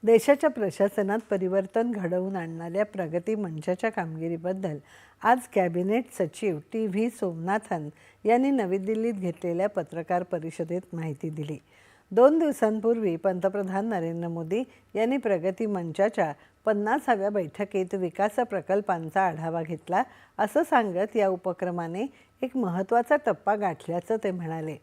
देशाच्या प्रशासनात परिवर्तन घडवून आणणाऱ्या प्रगती मंचाच्या कामगिरीबद्दल आज कॅबिनेट सचिव टी.व्ही. सोमनाथन यांनी नवी दिल्लीत घेतलेल्या पत्रकार परिषदेत माहिती दिली. 2 दिवसांपूर्वी पंतप्रधान नरेंद्र मोदी यांनी प्रगती मंचाच्या 50व्या बैठकीत विकास प्रकल्पांचा आढावा घेतला असं सांगत या उपक्रमाने एक महत्त्वाचा टप्पा गाठल्याचं ते म्हणाले.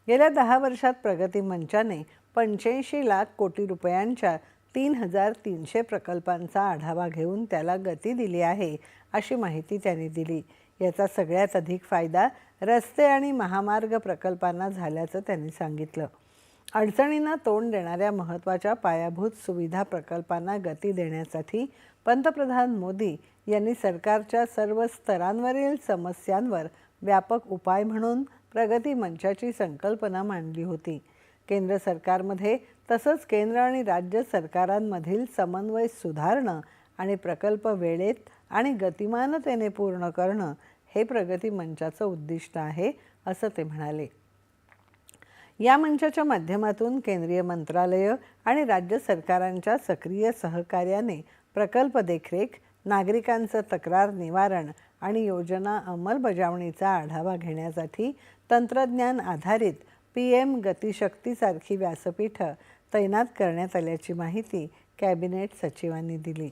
गेल्या 10 वर्षात प्रगती मंचाने 85 लाख कोटी रुपयांच्या 3,300 प्रकल्पांचा आढावा घेऊन त्याला गती दिली आहे अशी माहिती त्यांनी दिली. याचा सगळ्यात अधिक फायदा रस्ते आणि महामार्ग प्रकल्पांना झाल्याचं त्यांनी सांगितलं. अडचणींना तोंड देणाऱ्या महत्त्वाच्या पायाभूत सुविधा प्रकल्पांना गती देण्यासाठी पंतप्रधान मोदी यांनी सरकारच्या सर्व स्तरांवरील समस्यांवर व्यापक उपाय म्हणून प्रगती मंचाची संकल्पना मांडली होती. केंद्र सरकारमध्ये तसंच केंद्र आणि राज्य सरकारांमधील समन्वय सुधारणं आणि प्रकल्प वेळेत आणि गतिमानतेने पूर्ण करणं हे प्रगती मंचाचं उद्दिष्ट आहे असं ते म्हणाले. या मंचाच्या माध्यमातून केंद्रीय मंत्रालय आणि राज्य सरकारांच्या सक्रिय सहकार्याने प्रकल्प देखरेख, नागरिकांचं तक्रार निवारण आणि योजना अंमलबजावणीचा आढावा घेण्यासाठी तंत्रज्ञान आधारित PM गतिशक्तीसारखी व्यासपीठं तैनात करण्यात आल्याची माहिती कॅबिनेट सचिवांनी दिली.